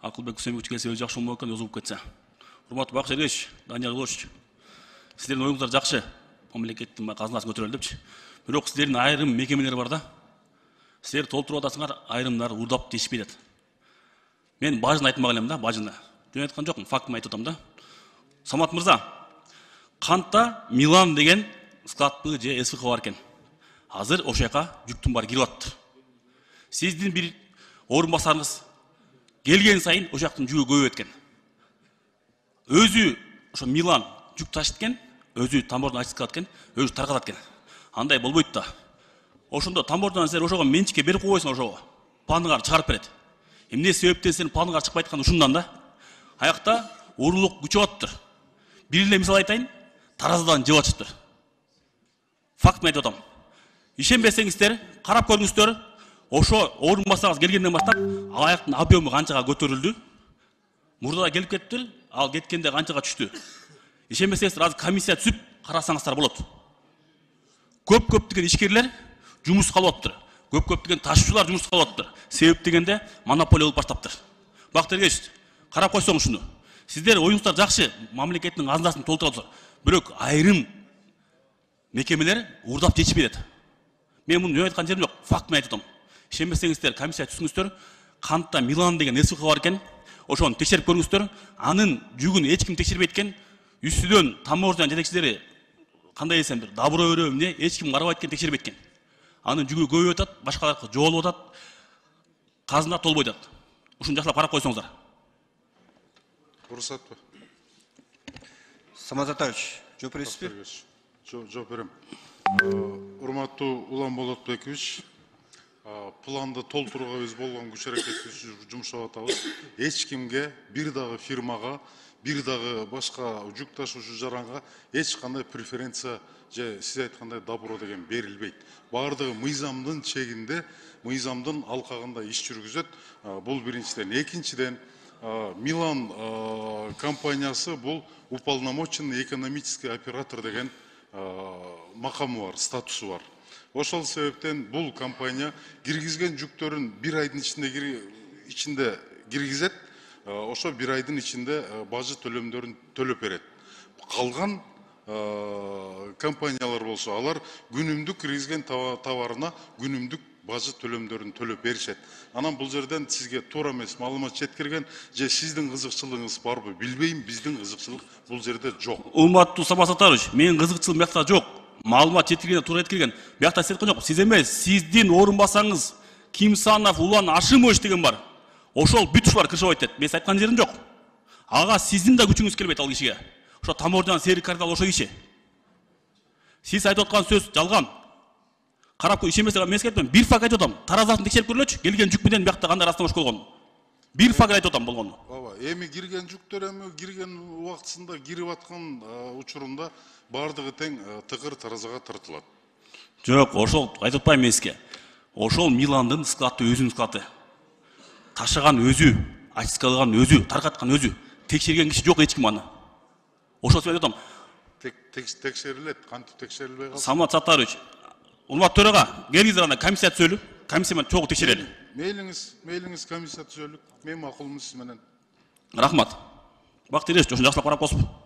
Акылбек Үсенбекович келсе өзі жақсы болмау екен, өзі болып кетсе. Урматтуу Бакыт Шергеевич, Данияр Улович, сіздердің ойыңыздар жақсы, мемлекеттің қазынасын көтерелі депчи. Бирок сіздердің айрым мекемелер бар да. Сіздер толтырып атасыңар, айрымдар урдап тешпейді. Мен бажын айтмақ елем да, бажыны. Жөн айтқан жоқпын, фактымы айтып отам да. Самат мырза, Қантта Милан деген складпы же СВХ бар екен. Азыр ошол жака жүктің бар кирип атты. Сиздин бир орынбасарыңыз келген сайын ошол жактын жүгү көбөйүп кеткен. Өзү ошо Милан жүк ташыт экен, өзү тамбордон ачып калат экен, өзү таркатат экен. Андай болбойт да. Ошондо тамбордон силер ошого менчикке берип койсуңар, ошого планыгарды чыгарып берет. Эмне себептен сенин планыгар чыкпай атканы ушундан да. Аякта уурулук күчөп атыптыр. Бир эле мисал айтайын, таразадан жеп атыптыр. Фактын айтып атам. Ишенбесеңиздер, карап көрүңүздөр, ошо орынбасарыңыз келгенден баштап, ал аяктын объему канчага көтөрүлдү? Мурда келип кетиптир, ал кеткенде канчага түштү? Ишенбесеңиздер, азыр комиссия түзүп карасаңыздар болот. Көп-көптөгөн ишкерлер жумуш калып атыптыр. Көп-көптөгөн ташуучулар жумуш калып атыптыр. Себеп дегенде монополия болуп баштаптыр. Бакыт Эргешевич, карап койсоңуз шуну. Сиздер оюңуздар жакшы, мамлекеттин казынасын толтурат. Бирок айрым мекемелер урдап жетишпейт. Мен муну жөн айткан жерим жок, фактын айтып атам. Ишенбесеңиздер, комиссия түзүңүздөр, Қантта Милан деген СВХ бар экен, ошону текшерип көрүңүздөр. Анын жүгүн эч ким текшербейт экен. Үстүдөн тамордон жетекчилери кандай десем бир добро өрөө эмне, эч ким карабайт экен, текшербейт экен. Анын жүгү көбөйүп атат, башкаларга жоолуп атат, казына толбой атат. Ушуну жакшылап карап койсоңуздар. Уруксатпы? Самат Атаевич, жооп бересизби? Жооп берем. Урматтуу Улан Болотбекович, планды толтурууга биз болгон күч аракетти жумшап атабыз. Эч кимге, бир дагы фирмага, бир дагы башка жүк ташуучу жаранга эч кандай преференция же сиз айткандай добро деген берилбейт. Бардыгы мыйзамдын чегинде, мыйзамдын алкагында иш жүргүзөт. Бул биринчиден. Экинчиден, Милан компаниясы бул уполномоченный экономический оператор деген макамы бар, статусу бар. Ошол себептен бул компания киргизген жүктөрүн бир айдын ичинде киргизет, ошо бир айдын ичинде бажы төлөмдөрүн төлөп берет. Калган компаниялар болсо, алар күнүмдүк киргизген товарына күнүмдүк бажы төлөмдөрүн төлөп беришет. Анан бул жерден сизге туура эмес маалымат жеткирген, же сиздин кызыкчылыгыңыз барбы билбейм, биздин кызыкчылык бул жерде жок. Урматтуу Самат Атаевич, менин кызыкчылыгым бuyакта жок. Маалымат жеткирген, туура жеткирген. Бuyакта сиз айткан жок. Сиз эмес, сиздин орунбасарыңыз Кимсанов Улан Ашимович деген бар. Ошол бүт ушулар кыршабайт дейт. Мен айткан жерим жок. Ага сиздин да күчүңүз келбейт ал кишиге. Ошо тамордон серик кардал ошо киши. Сиз айтып аткан сөз жалган. Карап ишенбесеңер мен айтып атам, бир факт айтып атам. Таразасын текшерип көрүлөчү. Келген жүк менен бuyакта кандай растамаш болгон. Бир факт айтып атам болгону. Ооба, эми кирген жүктөр эми кирген убактысында кирип аткан учурунда бардыгы тең тыгыр таразага тартылат. Жок, ошол айтып атпайм мен сизге. Ошол Миландын склады өзүнүн склады. Ташыган өзү, ачыскалаган өзү, таркаткан өзү. Текшерген киши жок эч ким аны. Ошол себептен айтып атам. Текшерилет, кантип текшерилбей калды? Самат Атаевич, урматтуу төрага, келиңиздер ана комиссия түзөлү. Комиссия менен чогуу текшерели. Мейлиңиз комиссия түзөлүк. Мен макулмун сиз менен. Рахмат. Бакыт Эргешевич, ошону жакшылап карап койсун.